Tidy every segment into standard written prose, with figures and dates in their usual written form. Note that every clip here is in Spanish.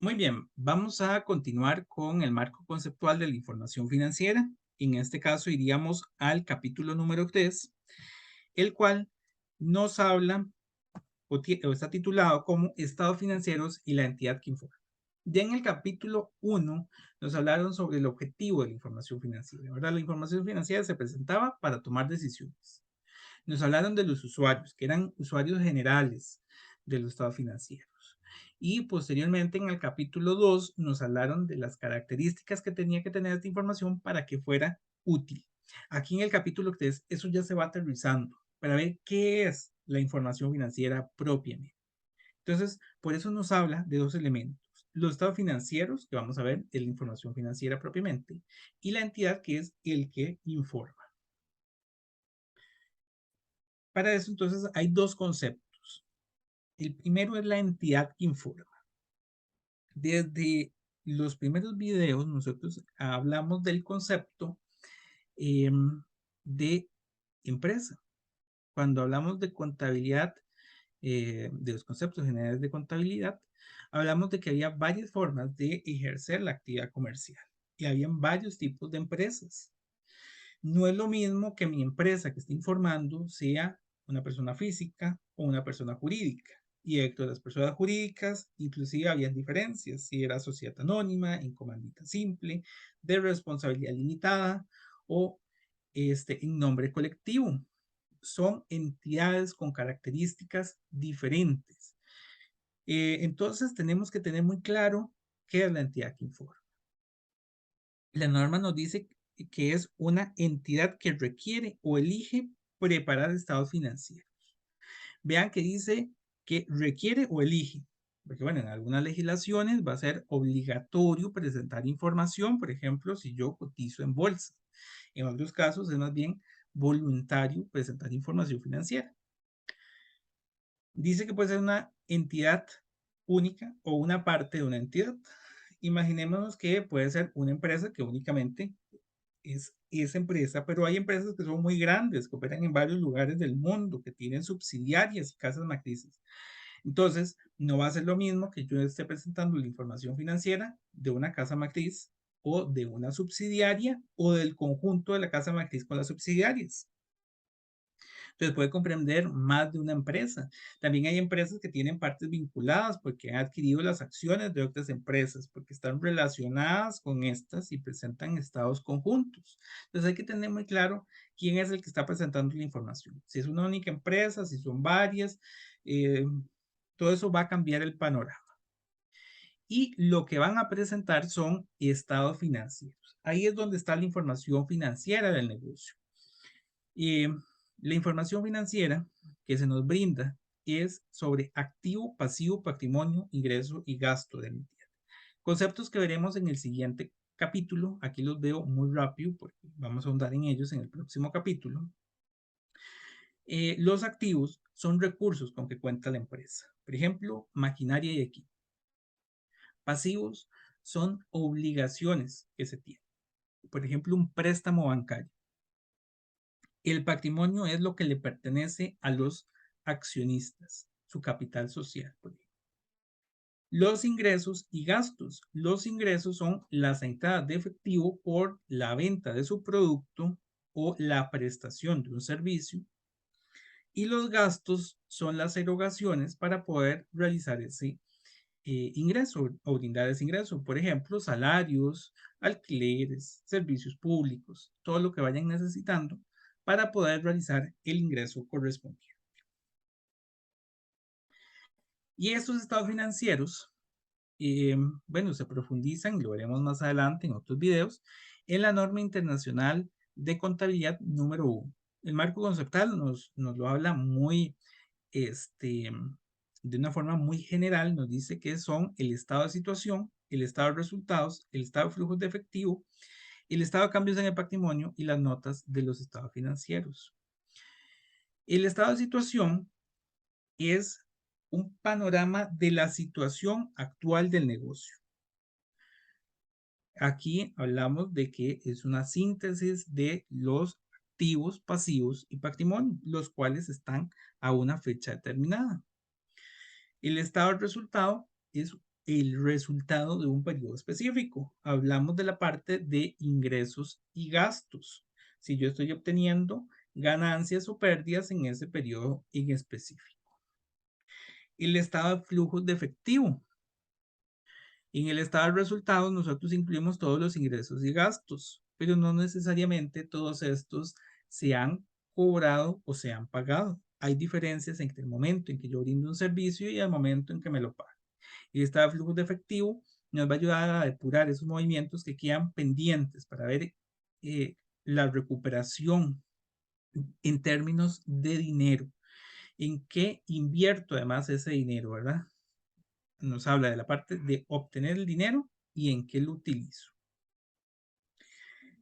Muy bien, vamos a continuar con el marco conceptual de la información financiera. En este caso iríamos al capítulo número 3, el cual nos habla o está titulado como Estados financieros y la entidad que informa. Ya en el capítulo 1 nos hablaron sobre el objetivo de la información financiera, ¿verdad? La información financiera se presentaba para tomar decisiones. Nos hablaron de los usuarios, que eran usuarios generales de los estados financieros. Y posteriormente en el capítulo 2 nos hablaron de las características que tenía que tener esta información para que fuera útil. Aquí en el capítulo 3 eso ya se va aterrizando para ver qué es la información financiera propiamente. Entonces, por eso nos habla de dos elementos. Los estados financieros, que vamos a ver, es la información financiera propiamente, y la entidad que es el que informa. Para eso, entonces, hay dos conceptos. El primero es la entidad que informa. Desde los primeros videos, nosotros hablamos del concepto de empresa. Cuando hablamos de contabilidad, de los conceptos generales de contabilidad, hablamos de que había varias formas de ejercer la actividad comercial y habían varios tipos de empresas. No es lo mismo que mi empresa que esté informando sea una persona física o una persona jurídica. Y dentro de las personas jurídicas, inclusive había diferencias, si era sociedad anónima, en comandita simple, de responsabilidad limitada o en nombre colectivo. Son entidades con características diferentes. Entonces tenemos que tener muy claro qué es la entidad que informa. La norma nos dice que es una entidad que requiere o elige preparar estados financieros. Vean que dice que requiere o elige, porque bueno, en algunas legislaciones va a ser obligatorio presentar información, por ejemplo, si yo cotizo en bolsa. En otros casos es más bien voluntario presentar información financiera. Dice que puede ser una entidad única o una parte de una entidad. Imaginémonos que puede ser una empresa que únicamente es esa empresa, pero hay empresas que son muy grandes, que operan en varios lugares del mundo, que tienen subsidiarias y casas matrices. Entonces, no va a ser lo mismo que yo esté presentando la información financiera de una casa matriz o de una subsidiaria o del conjunto de la casa matriz con las subsidiarias. Entonces puede comprender más de una empresa. También hay empresas que tienen partes vinculadas porque han adquirido las acciones de otras empresas, porque están relacionadas con estas y presentan estados conjuntos. Entonces hay que tener muy claro quién es el que está presentando la información. Si es una única empresa, si son varias, eh, todo eso va a cambiar el panorama. Y lo que van a presentar son estados financieros. Ahí es donde está la información financiera del negocio. Y la información financiera que se nos brinda es sobre activo, pasivo, patrimonio, ingreso y gasto de la entidad. Conceptos que veremos en el siguiente capítulo. Aquí los veo muy rápido porque vamos a ahondar en ellos en el próximo capítulo. Los activos son recursos con que cuenta la empresa. Por ejemplo, maquinaria y equipo. Pasivos son obligaciones que se tienen. Por ejemplo, un préstamo bancario. El patrimonio es lo que le pertenece a los accionistas, su capital social. Los ingresos y gastos. Los ingresos son las entradas de efectivo por la venta de su producto o la prestación de un servicio. Y los gastos son las erogaciones para poder realizar ese ingreso o brindar ese ingreso. Por ejemplo, salarios, alquileres, servicios públicos, todo lo que vayan necesitando para poder realizar el ingreso correspondiente. Y estos estados financieros, bueno, se profundizan, y lo veremos más adelante en otros videos, en la norma internacional de contabilidad número 1. El marco conceptual nos lo habla muy, de una forma muy general, nos dice que son el estado de situación, el estado de resultados, el estado de flujos de efectivo, el estado de cambios en el patrimonio y las notas de los estados financieros. El estado de situación es un panorama de la situación actual del negocio. Aquí hablamos de que es una síntesis de los activos, pasivos y patrimonio, los cuales están a una fecha determinada. El estado del resultado es el resultado de un periodo específico. Hablamos de la parte de ingresos y gastos. Si yo estoy obteniendo ganancias o pérdidas en ese periodo en específico. El estado de flujos de efectivo. En el estado de resultados nosotros incluimos todos los ingresos y gastos, pero no necesariamente todos estos se han cobrado o se han pagado. Hay diferencias entre el momento en que yo brindo un servicio y el momento en que me lo pagan. Y el estado de flujos de efectivo nos va a ayudar a depurar esos movimientos que quedan pendientes para ver la recuperación en términos de dinero. ¿En qué invierto además ese dinero, verdad? Nos habla de la parte de obtener el dinero y en qué lo utilizo.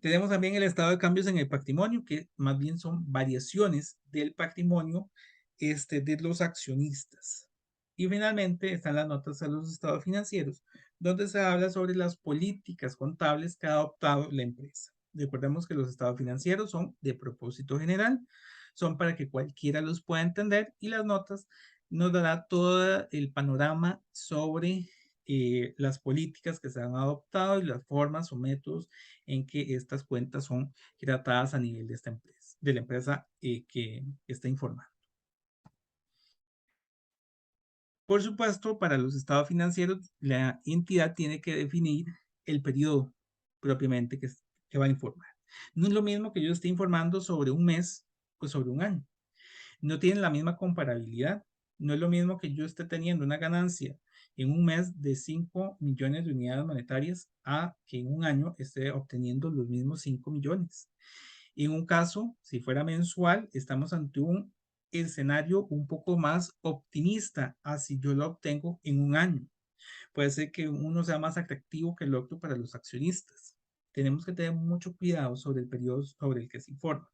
Tenemos también el estado de cambios en el patrimonio, que más bien son variaciones del patrimonio de los accionistas. Y finalmente están las notas a los estados financieros, donde se habla sobre las políticas contables que ha adoptado la empresa. Recordemos que los estados financieros son de propósito general, son para que cualquiera los pueda entender y las notas nos dará todo el panorama sobre las políticas que se han adoptado y las formas o métodos en que estas cuentas son tratadas a nivel de la empresa que está informando. Por supuesto, para los estados financieros, la entidad tiene que definir el periodo propiamente que va a informar. No es lo mismo que yo esté informando sobre un mes o sobre un año. No tienen la misma comparabilidad. No es lo mismo que yo esté teniendo una ganancia en un mes de 5 millones de unidades monetarias a que en un año esté obteniendo los mismos 5 millones. En un caso, si fuera mensual, estamos ante un escenario un poco más optimista, así yo lo obtengo en un año. Puede ser que uno sea más atractivo que el otro para los accionistas. Tenemos que tener mucho cuidado sobre el periodo sobre el que se informa.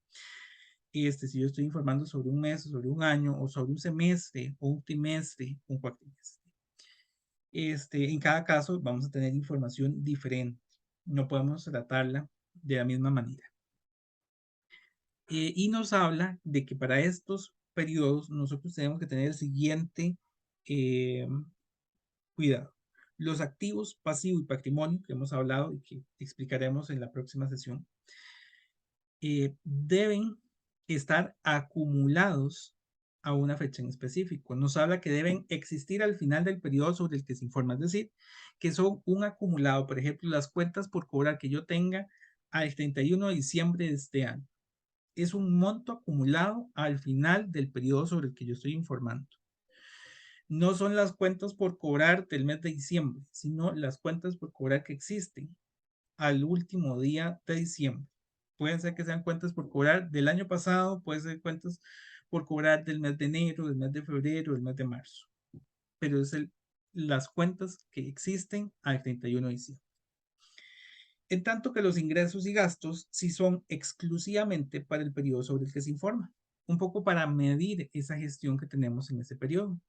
Si yo estoy informando sobre un mes, o sobre un año, o sobre un semestre, o un trimestre, un cuatrimestre. En cada caso vamos a tener información diferente. No podemos tratarla de la misma manera. Y nos habla de que para estos periodos nosotros tenemos que tener el siguiente eh, cuidado. Los activos, pasivo y patrimonio que hemos hablado y que explicaremos en la próxima sesión, deben estar acumulados a una fecha en específico. Nos habla que deben existir al final del periodo sobre el que se informa, es decir, que son un acumulado, por ejemplo, las cuentas por cobrar que yo tenga al 31 de diciembre de este año. Es un monto acumulado al final del periodo sobre el que yo estoy informando. No son las cuentas por cobrar del mes de diciembre, sino las cuentas por cobrar que existen al último día de diciembre. Pueden ser que sean cuentas por cobrar del año pasado, pueden ser cuentas por cobrar del mes de enero, del mes de febrero, del mes de marzo. Pero es las cuentas que existen al 31 de diciembre. En tanto que los ingresos y gastos sí son exclusivamente para el periodo sobre el que se informa, un poco para medir esa gestión que tenemos en ese periodo.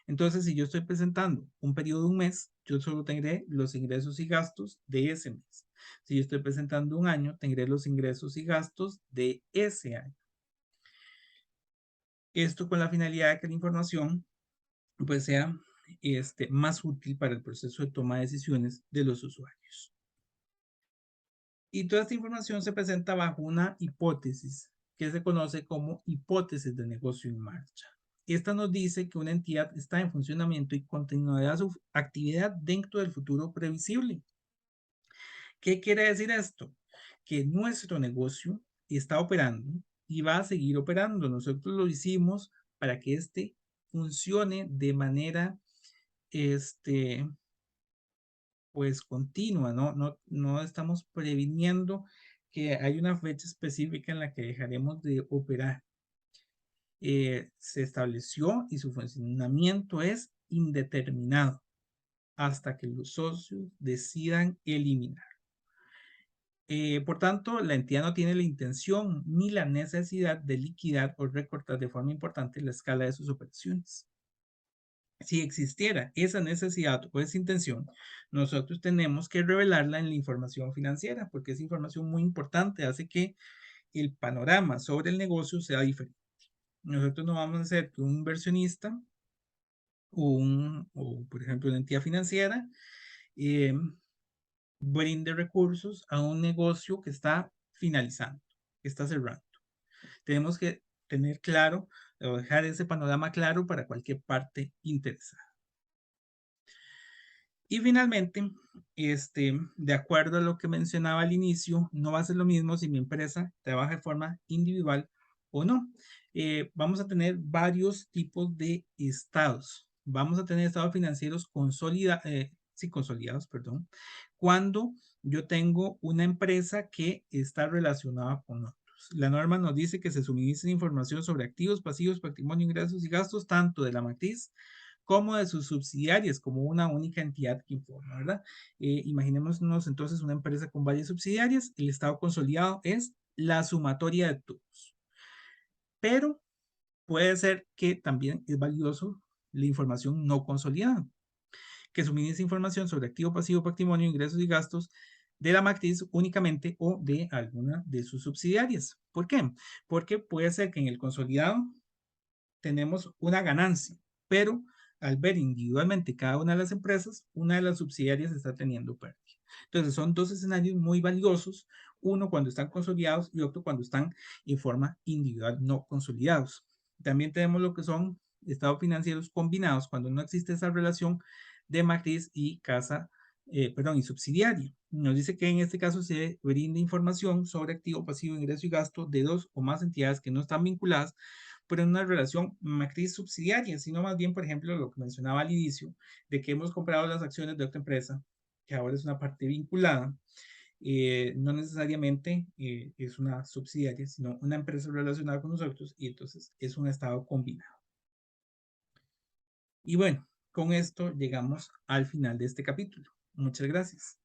Entonces, si yo estoy presentando un periodo de un mes, yo solo tendré los ingresos y gastos de ese mes. Si yo estoy presentando un año, tendré los ingresos y gastos de ese año. Esto con la finalidad de que la información pues sea más útil para el proceso de toma de decisiones de los usuarios. Y toda esta información se presenta bajo una hipótesis que se conoce como hipótesis de negocio en marcha. Esta nos dice que una entidad está en funcionamiento y continuará su actividad dentro del futuro previsible. ¿Qué quiere decir esto? Que nuestro negocio está operando y va a seguir operando. Nosotros lo hicimos para que funcione de manera pues continua, no estamos previniendo que hay una fecha específica en la que dejaremos de operar. Se estableció y su funcionamiento es indeterminado hasta que los socios decidan eliminar. Por tanto, la entidad no tiene la intención ni la necesidad de liquidar o recortar de forma importante la escala de sus operaciones. Si existiera esa necesidad o esa intención, nosotros tenemos que revelarla en la información financiera, porque es información muy importante, hace que el panorama sobre el negocio sea diferente. Nosotros no vamos a hacer que un inversionista o, por por ejemplo, una entidad financiera, eh, brinde recursos a un negocio que está finalizando, que está cerrando. Tenemos que tener claro o dejar ese panorama claro para cualquier parte interesada. Y finalmente, de acuerdo a lo que mencionaba al inicio, no va a ser lo mismo si mi empresa trabaja de forma individual o no. Vamos a tener varios tipos de estados. Vamos a tener estados financieros sí, consolidados, perdón, cuando yo tengo una empresa que está relacionada con otros. La norma nos dice que se suministra información sobre activos, pasivos, patrimonio, ingresos y gastos, tanto de la matriz como de sus subsidiarias, como una única entidad que informa, ¿verdad? Imaginémonos entonces una empresa con varias subsidiarias, el estado consolidado es la sumatoria de todos, pero puede ser que también es valioso la información no consolidada, que suministra información sobre activo, pasivo, patrimonio, ingresos y gastos de la matriz únicamente o de alguna de sus subsidiarias. ¿Por qué? Porque puede ser que en el consolidado tenemos una ganancia, pero al ver individualmente cada una de las empresas, una de las subsidiarias está teniendo pérdida. Entonces son dos escenarios muy valiosos, uno cuando están consolidados y otro cuando están en forma individual no consolidados. También tenemos lo que son estados financieros combinados, cuando no existe esa relación de matriz y perdón, y subsidiaria. Nos dice que en este caso se brinda información sobre activo, pasivo, ingreso y gasto de dos o más entidades que no están vinculadas, pero en una relación matriz subsidiaria, sino más bien, por ejemplo, lo que mencionaba al inicio, de que hemos comprado las acciones de otra empresa, que ahora es una parte vinculada, no necesariamente es una subsidiaria, sino una empresa relacionada con nosotros y entonces es un estado combinado. Y bueno, con esto llegamos al final de este capítulo. Muchas gracias.